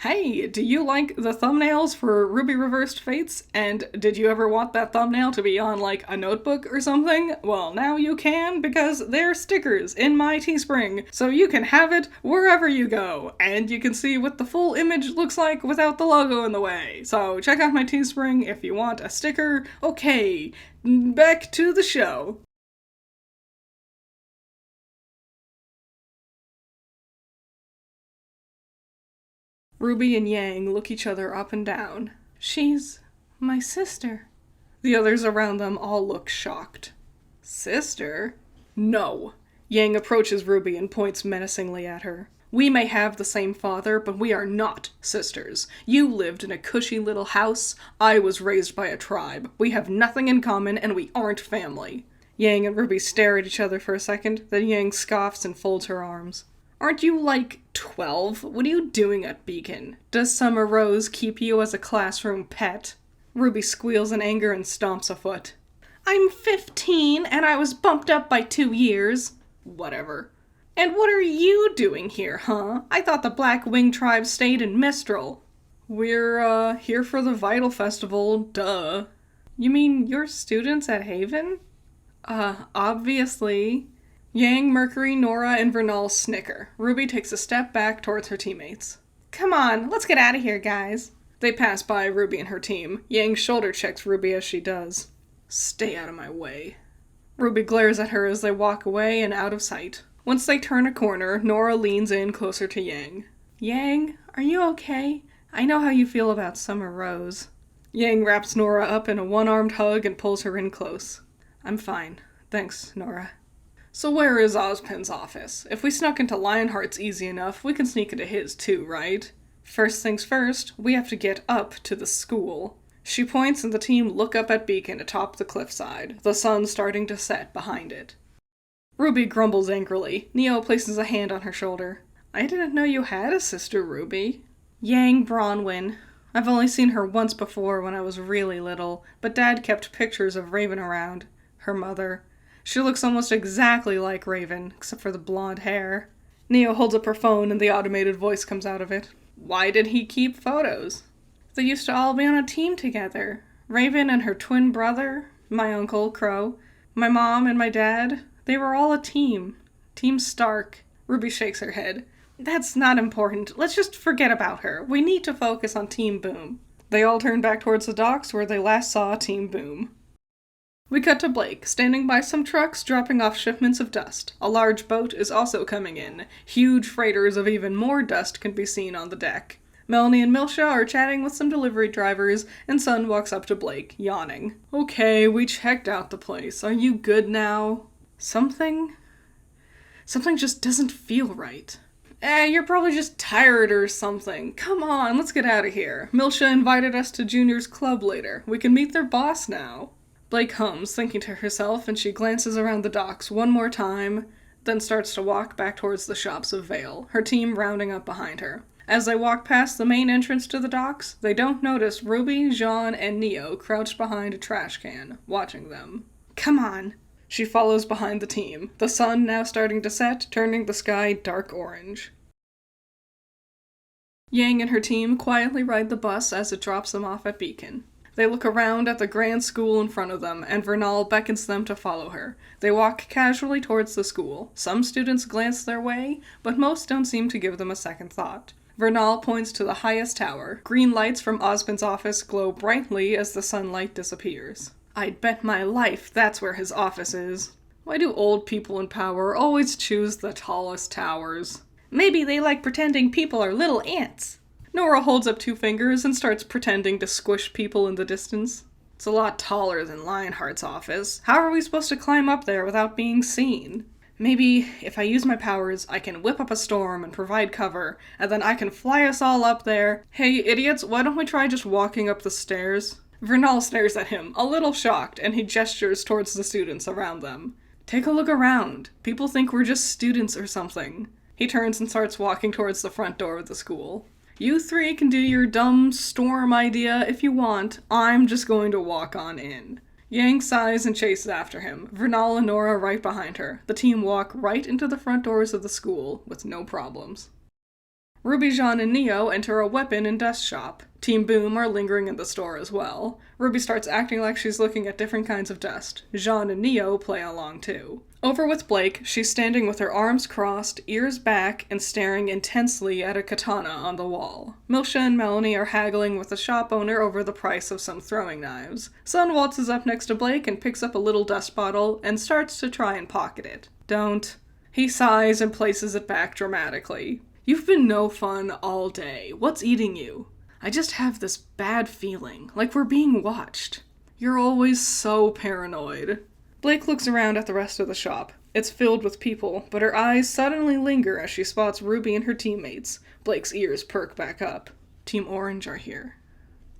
Hey, do you like the thumbnails for RWBY Reversed Fates? And did you ever want that thumbnail to be on, like, a notebook or something? Well, now you can, because they're stickers in my Teespring, so you can have it wherever you go, and you can see what the full image looks like without the logo in the way. So check out my Teespring if you want a sticker. Okay, back to the show. Ruby and Yang look each other up and down. She's my sister. The others around them all look shocked. Sister? No. Yang approaches Ruby and points menacingly at her. We may have the same father, but we are not sisters. You lived in a cushy little house. I was raised by a tribe. We have nothing in common, and we aren't family. Yang and Ruby stare at each other for a second, then Yang scoffs and folds her arms. Aren't you, like, 12? What are you doing at Beacon? Does Summer Rose keep you as a classroom pet? Ruby squeals in anger and stomps a foot. I'm 15, and I was bumped up by 2 years. Whatever. And what are you doing here, huh? I thought the Black Wing Tribe stayed in Mistral. We're, here for the Vital Festival, duh. You mean you're students at Haven? Obviously. Yang, Mercury, Nora, and Vernal snicker. Ruby takes a step back towards her teammates. Come on, let's get out of here, guys. They pass by Ruby and her team. Yang shoulder checks Ruby as she does. Stay out of my way. Ruby glares at her as they walk away and out of sight. Once they turn a corner, Nora leans in closer to Yang. Yang, are you okay? I know how you feel about Summer Rose. Yang wraps Nora up in a one-armed hug and pulls her in close. I'm fine. Thanks, Nora. So where is Ozpin's office? If we snuck into Lionheart's easy enough, we can sneak into his too, right? First things first, we have to get up to the school. She points and the team look up at Beacon atop the cliffside, the sun starting to set behind it. Ruby grumbles angrily. Neo places a hand on her shoulder. I didn't know you had a sister, Ruby. Yang Bronwyn. I've only seen her once before when I was really little, but Dad kept pictures of Raven around. Her mother. She looks almost exactly like Raven, except for the blonde hair. Neo holds up her phone and the automated voice comes out of it. Why did he keep photos? They used to all be on a team together. Raven and her twin brother, my uncle, Crow, my mom and my dad, they were all a team. Team Stark. Ruby shakes her head. That's not important. Let's just forget about her. We need to focus on Team Boom. They all turn back towards the docks where they last saw Team Boom. We cut to Blake, standing by some trucks dropping off shipments of dust. A large boat is also coming in. Huge freighters of even more dust can be seen on the deck. Melanie and Milsha are chatting with some delivery drivers, and Sun walks up to Blake, yawning. Okay, we checked out the place. Are you good now? Something just doesn't feel right. You're probably just tired or something. Come on, let's get out of here. Milsha invited us to Junior's club later. We can meet their boss now. Blake hums, thinking to herself, and she glances around the docks one more time, then starts to walk back towards the shops of Vale, her team rounding up behind her. As they walk past the main entrance to the docks, they don't notice Ruby, Jean, and Neo crouched behind a trash can, watching them. Come on! She follows behind the team, the sun now starting to set, turning the sky dark orange. Yang and her team quietly ride the bus as it drops them off at Beacon. They look around at the grand school in front of them, and Vernal beckons them to follow her. They walk casually towards the school. Some students glance their way, but most don't seem to give them a second thought. Vernal points to the highest tower. Green lights from Ozpin's office glow brightly as the sunlight disappears. I'd bet my life that's where his office is. Why do old people in power always choose the tallest towers? Maybe they like pretending people are little ants. Nora holds up 2 fingers and starts pretending to squish people in the distance. It's a lot taller than Lionheart's office. How are we supposed to climb up there without being seen? Maybe, if I use my powers, I can whip up a storm and provide cover, and then I can fly us all up there. Hey, idiots, why don't we try just walking up the stairs? Vernal stares at him, a little shocked, and he gestures towards the students around them. Take a look around. People think we're just students or something. He turns and starts walking towards the front door of the school. You 3 can do your dumb storm idea if you want. I'm just going to walk on in. Yang sighs and chases after him, Vernal and Nora right behind her. The team walk right into the front doors of the school with no problems. RWBY, Jean, and Neo enter a weapon and dust shop. Team Boom are lingering in the store as well. RWBY starts acting like she's looking at different kinds of dust. Jean and Neo play along too. Over with Blake, she's standing with her arms crossed, ears back, and staring intensely at a katana on the wall. Milsha and Melanie are haggling with the shop owner over the price of some throwing knives. Sun waltzes up next to Blake and picks up a little dust bottle and starts to try and pocket it. Don't. He sighs and places it back dramatically. You've been no fun all day. What's eating you? I just have this bad feeling, like we're being watched. You're always so paranoid. Blake looks around at the rest of the shop. It's filled with people, but her eyes suddenly linger as she spots RWBY and her teammates. Blake's ears perk back up. Team Orange are here.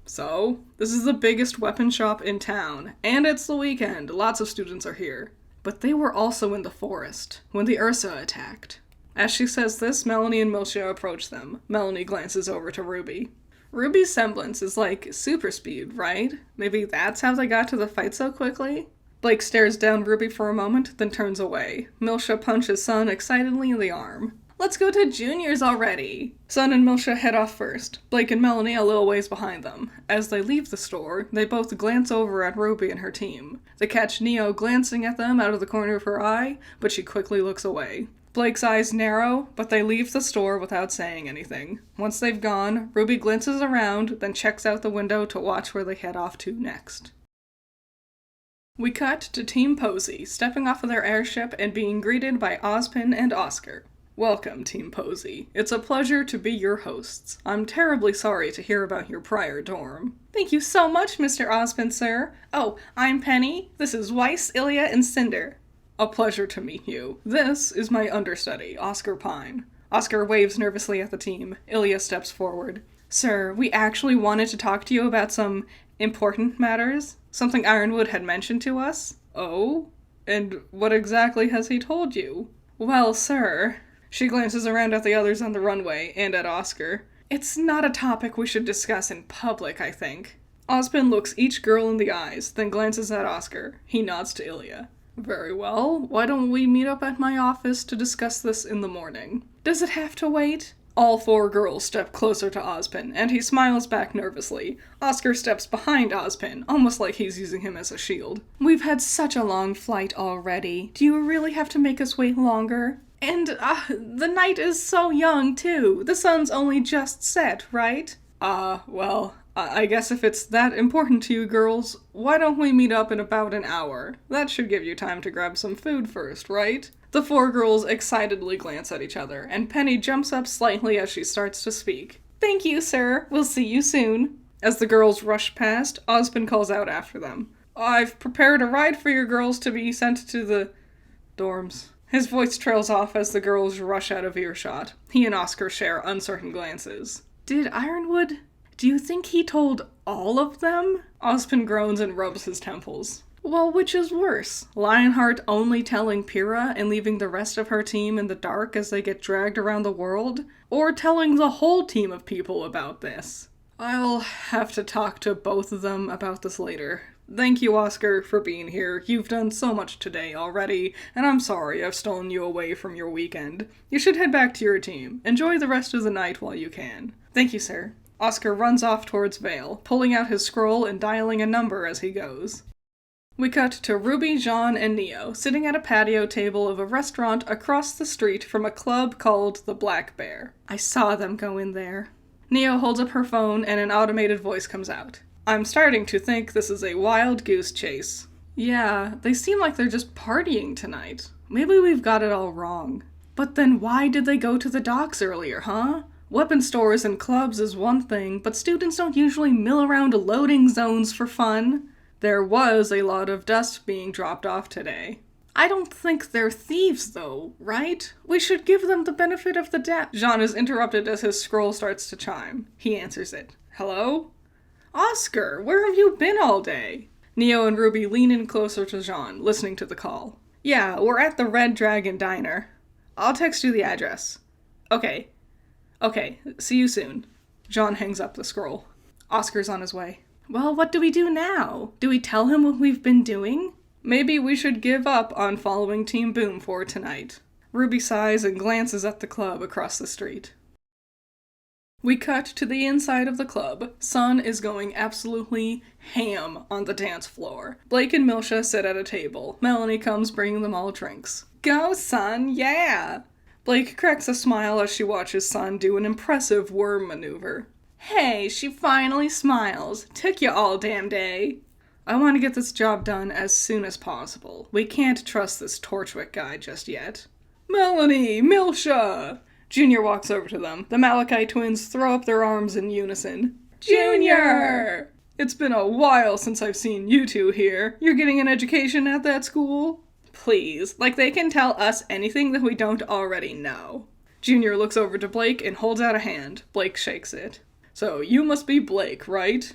So, this is the biggest weapon shop in town, and it's the weekend. Lots of students are here. But they were also in the forest when the Ursa attacked. As she says this, Melanie and Milsha approach them. Melanie glances over to RWBY. RWBY's semblance is like super speed, right? Maybe that's how they got to the fight so quickly? Blake stares down RWBY for a moment, then turns away. Milsha punches Sun excitedly in the arm. Let's go to juniors already! Sun and Milsha head off first, Blake and Melanie a little ways behind them. As they leave the store, they both glance over at RWBY and her team. They catch Neo glancing at them out of the corner of her eye, but she quickly looks away. Blake's eyes narrow, but they leave the store without saying anything. Once they've gone, RWBY glances around, then checks out the window to watch where they head off to next. We cut to Team Posey, stepping off of their airship and being greeted by Ozpin and Oscar. Welcome, Team Posey. It's a pleasure to be your hosts. I'm terribly sorry to hear about your prior dorm. Thank you so much, Mr. Ozpin, sir. Oh, I'm Penny. This is Weiss, Ilya, and Cinder. A pleasure to meet you. This is my understudy, Oscar Pine. Oscar waves nervously at the team. Ilya steps forward. Sir, we actually wanted to talk to you about some important matters. Something Ironwood had mentioned to us. Oh? And what exactly has he told you? Well, sir... She glances around at the others on the runway, and at Oscar. It's not a topic we should discuss in public, I think. Ozpin looks each girl in the eyes, then glances at Oscar. He nods to Ilya. Very well, why don't we meet up at my office to discuss this in the morning? Does it have to wait? All four girls step closer to Ozpin, and he smiles back nervously. Oscar steps behind Ozpin, almost like he's using him as a shield. We've had such a long flight already. Do you really have to make us wait longer? And, the night is so young, too. The sun's only just set, right? Well, I guess if it's that important to you girls, why don't we meet up in about an hour? That should give you time to grab some food first, right? The four girls excitedly glance at each other, and Penny jumps up slightly as she starts to speak. Thank you, sir. We'll see you soon. As the girls rush past, Ozpin calls out after them. I've prepared a ride for your girls to be sent to the dorms. His voice trails off as the girls rush out of earshot. He and Oscar share uncertain glances. Did Ironwood... Do you think he told all of them? Ozpin groans and rubs his temples. Well, which is worse? Lionheart only telling Pyrrha and leaving the rest of her team in the dark as they get dragged around the world? Or telling the whole team of people about this? I'll have to talk to both of them about this later. Thank you, Oscar, for being here. You've done so much today already, and I'm sorry I've stolen you away from your weekend. You should head back to your team. Enjoy the rest of the night while you can. Thank you, sir. Oscar runs off towards Vale, pulling out his scroll and dialing a number as he goes. We cut to RWBY, Jean, and Neo, sitting at a patio table of a restaurant across the street from a club called the Black Bear. I saw them go in there. Neo holds up her phone and an automated voice comes out. I'm starting to think this is a wild goose chase. Yeah, they seem like they're just partying tonight. Maybe we've got it all wrong. But then why did they go to the docks earlier, huh? Weapon stores and clubs is one thing, but students don't usually mill around loading zones for fun. There was a lot of dust being dropped off today. I don't think they're thieves, though, right? We should give them the benefit of the doubt. Jean is interrupted as his scroll starts to chime. He answers it. Hello? Oscar, where have you been all day? Neo and RWBY lean in closer to Jean, listening to the call. Yeah, we're at the Red Dragon Diner. I'll text you the address. Okay, see you soon. Jean hangs up the scroll. Oscar's on his way. Well, what do we do now? Do we tell him what we've been doing? Maybe we should give up on following Team Boom for tonight. RWBY sighs and glances at the club across the street. We cut to the inside of the club. Sun is going absolutely ham on the dance floor. Blake and Milsha sit at a table. Melanie comes bringing them all drinks. Go, Sun, yeah! Blake cracks a smile as she watches Sun do an impressive worm maneuver. Hey, she finally smiles. Took you all damn day. I want to get this job done as soon as possible. We can't trust this Torchwick guy just yet. Melanie! Milsha! Junior walks over to them. The Malachite twins throw up their arms in unison. Junior! It's been a while since I've seen you two here. You're getting an education at that school? Please, like they can tell us anything that we don't already know. Junior looks over to Blake and holds out a hand. Blake shakes it. So you must be Blake, right?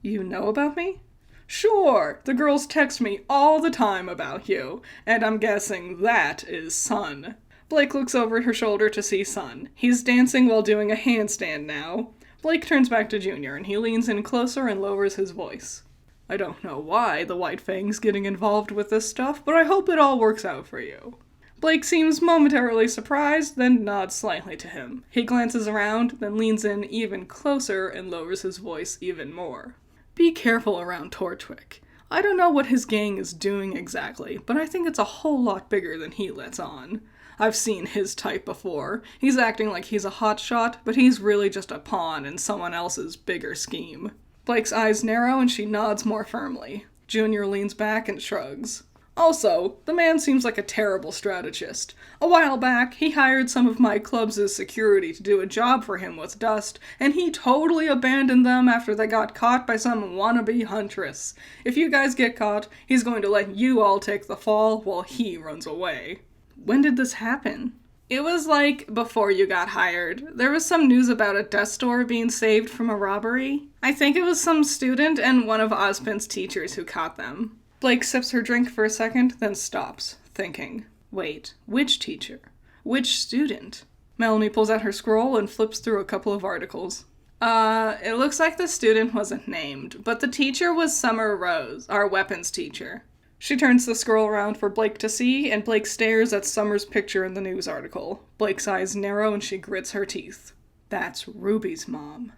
You know about me? Sure, the girls text me all the time about you, and I'm guessing that is Sun. Blake looks over her shoulder to see Sun. He's dancing while doing a handstand now. Blake turns back to Junior, and he leans in closer and lowers his voice. I don't know why the White Fang's getting involved with this stuff, but I hope it all works out for you. Blake seems momentarily surprised, then nods slightly to him. He glances around, then leans in even closer and lowers his voice even more. Be careful around Torchwick. I don't know what his gang is doing exactly, but I think it's a whole lot bigger than he lets on. I've seen his type before. He's acting like he's a hotshot, but he's really just a pawn in someone else's bigger scheme. Blake's eyes narrow and she nods more firmly. Junior leans back and shrugs. Also, the man seems like a terrible strategist. A while back, he hired some of my clubs' security to do a job for him with Dust, and he totally abandoned them after they got caught by some wannabe huntress. If you guys get caught, he's going to let you all take the fall while he runs away. When did this happen? It was like before you got hired. There was some news about a dust store being saved from a robbery. I think it was some student and one of Ozpin's teachers who caught them. Blake sips her drink for a second, then stops, thinking. Wait, which teacher? Which student? Melanie pulls out her scroll and flips through a couple of articles. It looks like the student wasn't named, but the teacher was Summer Rose, our weapons teacher. She turns the scroll around for Blake to see, and Blake stares at Summer's picture in the news article. Blake's eyes narrow and she grits her teeth. That's Ruby's mom.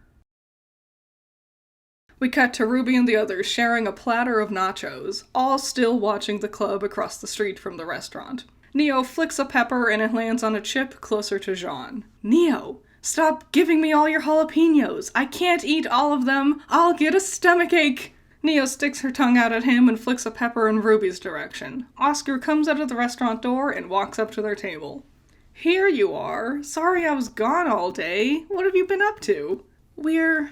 We cut to Ruby and the others sharing a platter of nachos, all still watching the club across the street from the restaurant. Neo flicks a pepper and it lands on a chip closer to Jean. Neo, stop giving me all your jalapenos. I can't eat all of them. I'll get a stomachache. Neo sticks her tongue out at him and flicks a pepper in Ruby's direction. Oscar comes out of the restaurant door and walks up to their table. Here you are. Sorry I was gone all day. What have you been up to? We're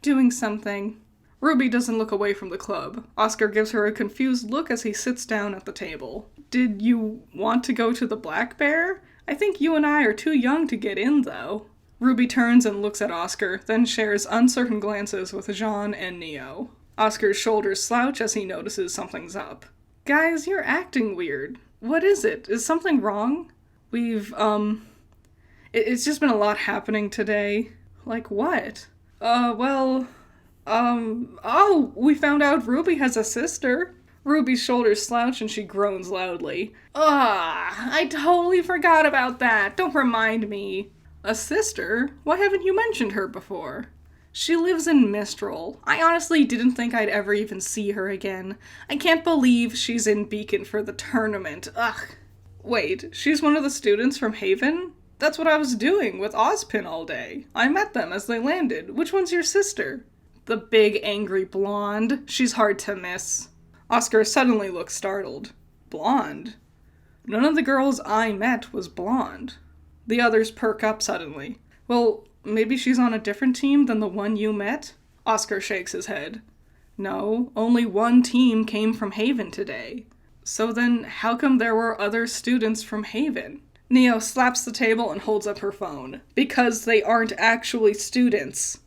doing something. Ruby doesn't look away from the club. Oscar gives her a confused look as he sits down at the table. Did you want to go to the Black Bear? I think you and I are too young to get in, though. Ruby turns and looks at Oscar, then shares uncertain glances with Jean and Neo. Oscar's shoulders slouch as he notices something's up. Guys, you're acting weird. What is it? Is something wrong? It's just been a lot happening today. Like what? We found out Ruby has a sister. Ruby's shoulders slouch and she groans loudly. I totally forgot about that. Don't remind me. A sister? Why haven't you mentioned her before? She lives in Mistral. I honestly didn't think I'd ever even see her again. I can't believe she's in Beacon for the tournament. Ugh. Wait, she's one of the students from Haven? That's what I was doing with Ozpin all day. I met them as they landed. Which one's your sister? The big, angry blonde. She's hard to miss. Oscar suddenly looks startled. Blonde? None of the girls I met was blonde. The others perk up suddenly. Well, maybe she's on a different team than the one you met? Oscar shakes his head. No, only one team came from Haven today. So then, how come there were other students from Haven? Neo slaps the table and holds up her phone. Because they aren't actually students.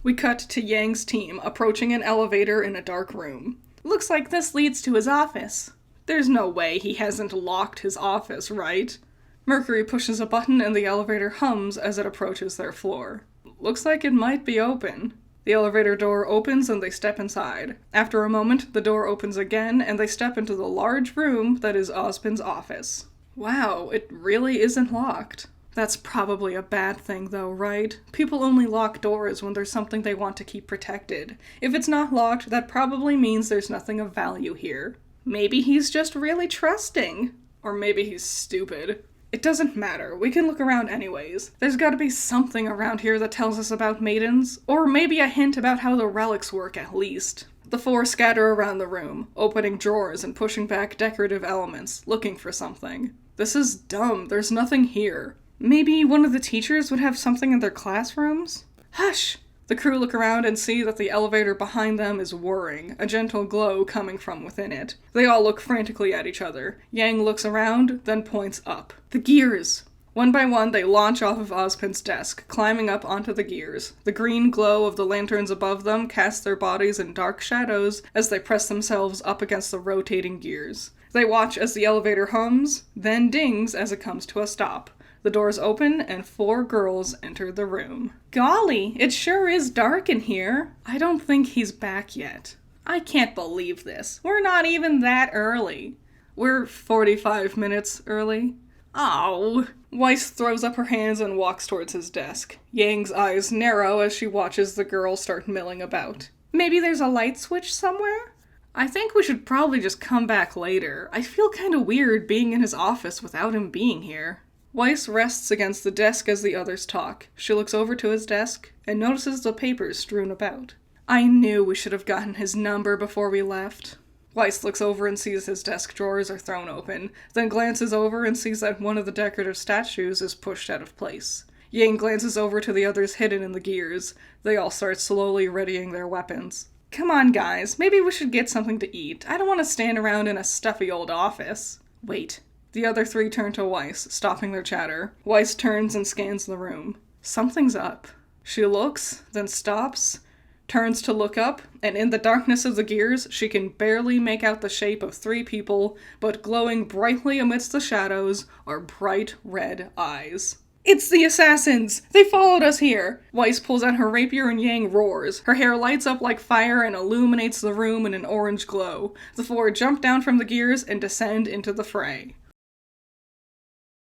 We cut to Yang's team approaching an elevator in a dark room. Looks like this leads to his office. There's no way he hasn't locked his office, right? Mercury pushes a button and the elevator hums as it approaches their floor. Looks like it might be open. The elevator door opens and they step inside. After a moment, the door opens again and they step into the large room that is Ozpin's office. Wow, it really isn't locked. That's probably a bad thing though, right? People only lock doors when there's something they want to keep protected. If it's not locked, that probably means there's nothing of value here. Maybe he's just really trusting. Or maybe he's stupid. It doesn't matter, we can look around anyways. There's gotta be something around here that tells us about maidens, or maybe a hint about how the relics work at least. The four scatter around the room, opening drawers and pushing back decorative elements, looking for something. This is dumb, there's nothing here. Maybe one of the teachers would have something in their classrooms? Hush! The crew look around and see that the elevator behind them is whirring, a gentle glow coming from within it. They all look frantically at each other. Yang looks around, then points up. The gears! One by one, they launch off of Ozpin's desk, climbing up onto the gears. The green glow of the lanterns above them casts their bodies in dark shadows as they press themselves up against the rotating gears. They watch as the elevator hums, then dings as it comes to a stop. The doors open, and 4 girls enter the room. Golly, it sure is dark in here. I don't think he's back yet. I can't believe this. We're not even that early. We're 45 minutes early. Oh. Weiss throws up her hands and walks towards his desk. Yang's eyes narrow as she watches the girl start milling about. Maybe there's a light switch somewhere? I think we should probably just come back later. I feel kinda weird being in his office without him being here. Weiss rests against the desk as the others talk. She looks over to his desk and notices the papers strewn about. I knew we should have gotten his number before we left. Weiss looks over and sees his desk drawers are thrown open, then glances over and sees that one of the decorative statues is pushed out of place. Yang glances over to the others hidden in the gears. They all start slowly readying their weapons. Come on, guys, maybe we should get something to eat. I don't want to stand around in a stuffy old office. Wait. The other 3 turn to Weiss, stopping their chatter. Weiss turns and scans the room. Something's up. She looks, then stops, turns to look up, and in the darkness of the gears, she can barely make out the shape of 3 people, but glowing brightly amidst the shadows are bright red eyes. It's the assassins! They followed us here! Weiss pulls out her rapier and Yang roars. Her hair lights up like fire and illuminates the room in an orange glow. The 4 jump down from the gears and descend into the fray.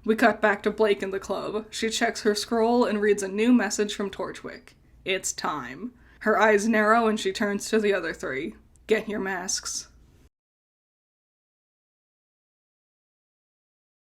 We cut back to Blake in the club. She checks her scroll and reads a new message from Torchwick. It's time. Her eyes narrow and she turns to the other 3. Get your masks.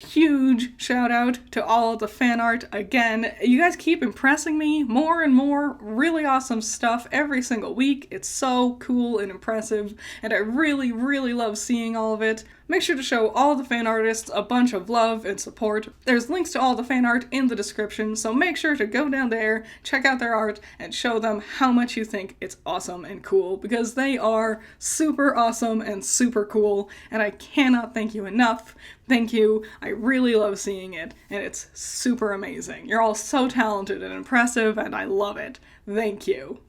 Huge shout out to all of the fan art again. You guys keep impressing me more and more. Really awesome stuff every single week. It's so cool and impressive, and I really, really love seeing all of it. Make sure to show all the fan artists a bunch of love and support. There's links to all the fan art in the description, so make sure to go down there, check out their art, and show them how much you think it's awesome and cool, because they are super awesome and super cool, and I cannot thank you enough. Thank you. I really love seeing it, and it's super amazing. You're all so talented and impressive, and I love it. Thank you.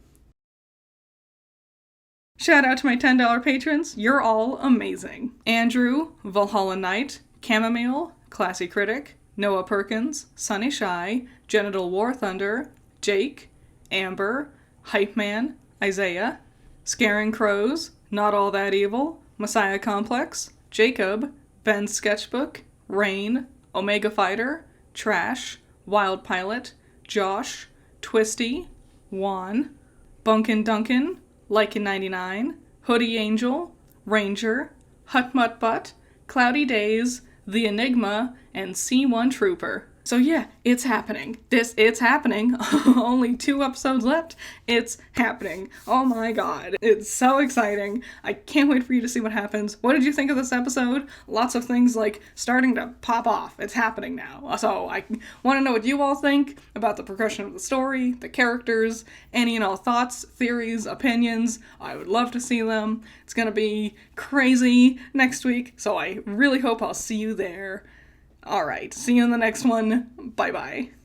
Shout out to my $10 patrons. You're all amazing. Andrew, Valhalla Knight, Chamomile, Classy Critic, Noah Perkins, Sunny Shy, Genital War Thunder, Jake, Amber, Hype Man, Isaiah, Scaring Crows, Not All That Evil, Messiah Complex, Jacob, Ben's Sketchbook, Rain, Omega Fighter, Trash, Wild Pilot, Josh, Twisty, Juan, Bunkin Duncan, Lycan99, Hoodie Angel, Ranger, Hutmut Butt, Cloudy Days, The Enigma, and C1 Trooper. So yeah, it's happening. It's happening. Only 2 episodes left. It's happening. Oh my god. It's so exciting. I can't wait for you to see what happens. What did you think of this episode? Lots of things like starting to pop off. It's happening now. So I want to know what you all think about the progression of the story, the characters, any and all thoughts, theories, opinions. I would love to see them. It's gonna be crazy next week, so I really hope I'll see you there. Alright, see you in the next one. Bye-bye.